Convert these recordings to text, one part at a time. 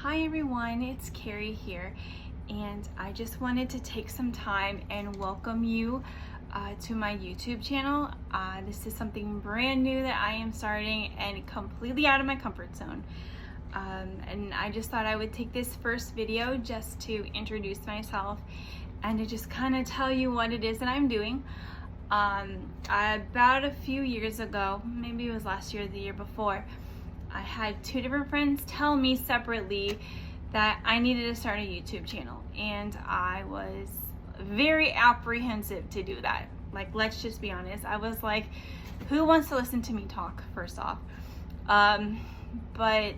Hi everyone, it's Carrie here, and I just wanted to take some time and welcome you to my YouTube channel. This is something brand new that I am starting and completely out of my comfort zone. And I just thought I would take this first video just to introduce myself and to just kind of tell you what it is that I'm doing. About a few years ago, maybe it was last year or the year before, I had two different friends tell me separately that I needed to start a YouTube channel, and I was very apprehensive to do that. Like, let's just be honest. I was like, who wants to listen to me talk, first off? But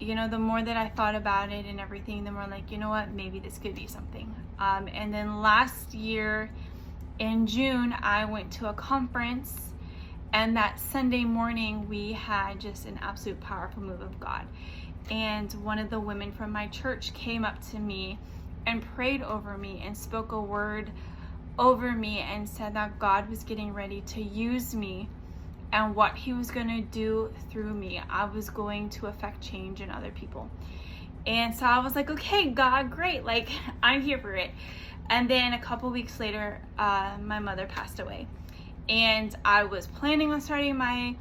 you know, the more that I thought about it and everything, the more like, you know what, maybe this could be something. And then last year in June, I went to a conference, and that Sunday morning we had just an absolute powerful move of God. And one of the women from my church came up to me and prayed over me and spoke a word over me and said that God was getting ready to use me, and what he was going to do through me, I was going to affect change in other people. And so I was like, okay, God, great, like, I'm here for it. And then a couple weeks later, my mother passed away. And I was planning on starting my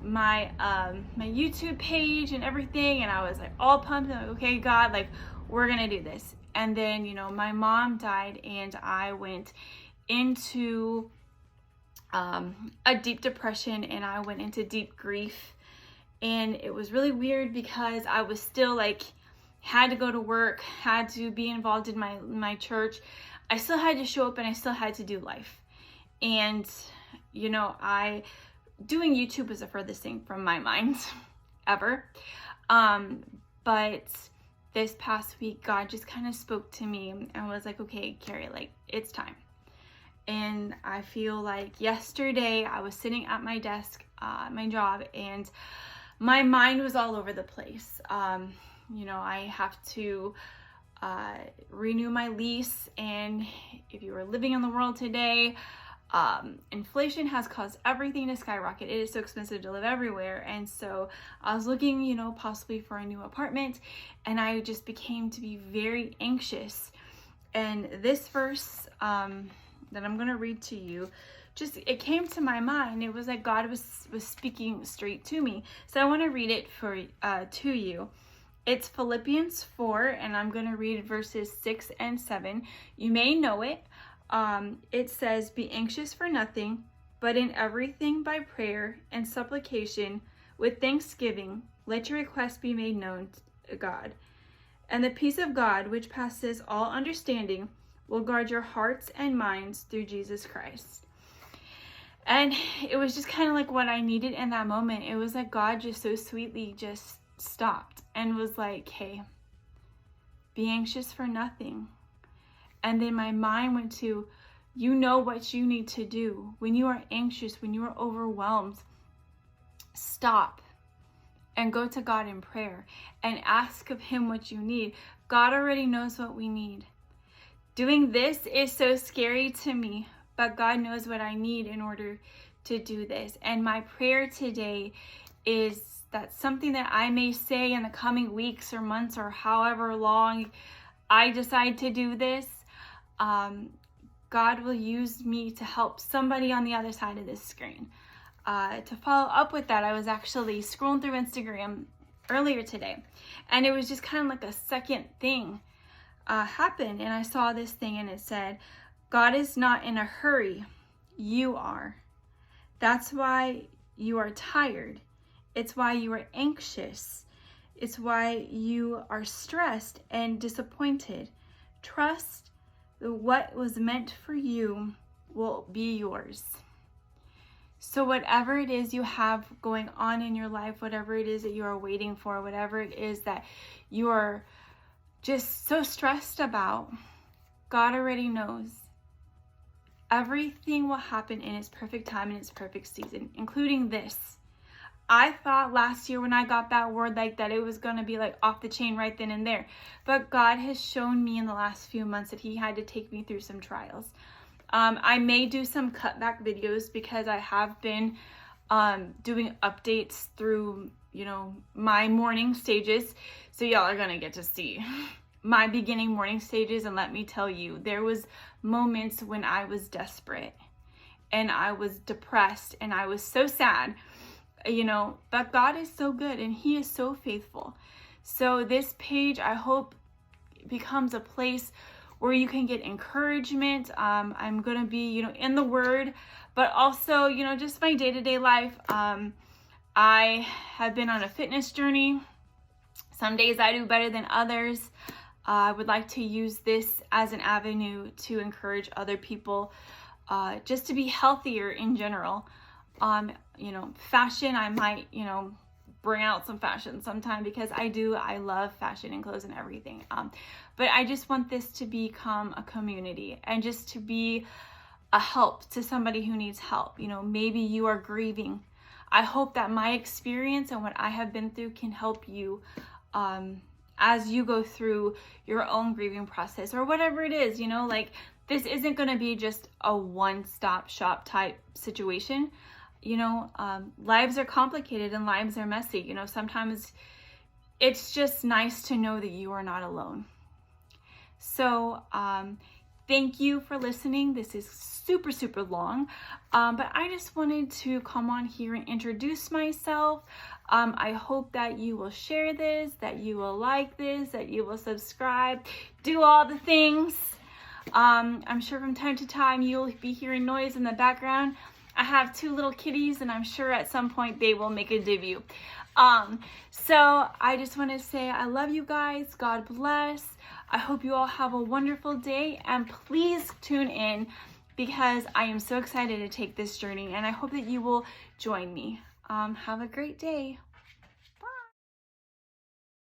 YouTube page and everything, and I was like all pumped, and like, okay, God, like, we're gonna do this. And then, you know, my mom died, and I went into a deep depression, and I went into deep grief. And it was really weird because I was still like, had to go to work, had to be involved in my church. I still had to show up, and I still had to do life. And you know, doing YouTube was the furthest thing from my mind ever. But this past week, God just kind of spoke to me and was like, okay, Carrie, like, it's time. And I feel like yesterday I was sitting at my desk, my job, and my mind was all over the place. You know, I have to renew my lease, and if you are living in the world today, inflation has caused everything to skyrocket. It is so expensive to live everywhere. And so I was looking, you know, possibly for a new apartment, and I just became to be very anxious. And this verse that I'm going to read to you, just, it came to my mind. It was like God was speaking straight to me. So I want to read it to you. It's Philippians 4, and I'm going to read verses 6 and 7. You may know it. It says, be anxious for nothing, but in everything by prayer and supplication with thanksgiving, let your requests be made known to God. And the peace of God, which passes all understanding, will guard your hearts and minds through Jesus Christ. And it was just kind of like what I needed in that moment. It was like God just so sweetly just stopped and was like, hey, be anxious for nothing. And then my mind went to, you know what you need to do. When you are anxious, when you are overwhelmed, stop and go to God in prayer and ask of him what you need. God already knows what we need. Doing this is so scary to me, but God knows what I need in order to do this. And my prayer today is that something that I may say in the coming weeks or months or however long I decide to do this, God will use me to help somebody on the other side of this screen. To follow up with that, I was actually scrolling through Instagram earlier today, and it was just kind of like a second thing happened, and I saw this thing, and it said, God is not in a hurry, you are. That's why you are tired. It's why you are anxious. It's why you are stressed and disappointed. Trust what was meant for you will be yours. So whatever it is you have going on in your life, whatever it is that you are waiting for, whatever it is that you are just so stressed about, God already knows. Everything will happen in its perfect time and its perfect season, including this. I thought last year when I got that word like that, it was going to be like off the chain right then and there. But God has shown me in the last few months that he had to take me through some trials. I may do some cutback videos because I have been doing updates through, you know, my morning stages. So y'all are gonna get to see my beginning morning stages. And let me tell you, there was moments when I was desperate and I was depressed and I was so sad, you know, but God is so good and He is so faithful. So this page, I hope, becomes a place where you can get encouragement. I'm gonna be, you know, in the Word, but also, you know, just my day-to-day life. I have been on a fitness journey. Some days I do better than others. I would like to use this as an avenue to encourage other people, just to be healthier in general. You know, fashion, I might, you know, bring out some fashion sometime because I love fashion and clothes and everything. But I just want this to become a community and just to be a help to somebody who needs help. You know, maybe you are grieving. I hope that my experience and what I have been through can help you as you go through your own grieving process or whatever it is. You know, like, this isn't going to be just a one-stop shop type situation. You know, lives are complicated and lives are messy. You know, sometimes it's just nice to know that you are not alone. So, thank you for listening. This is super, super long, but I just wanted to come on here and introduce myself. I hope that you will share this, that you will like this, that you will subscribe, do all the things. I'm sure from time to time you'll be hearing noise in the background. I have 2 little kitties and I'm sure at some point they will make a debut. So I just want to say I love you guys. God bless. I hope you all have a wonderful day, and please tune in because I am so excited to take this journey and I hope that you will join me. Have a great day.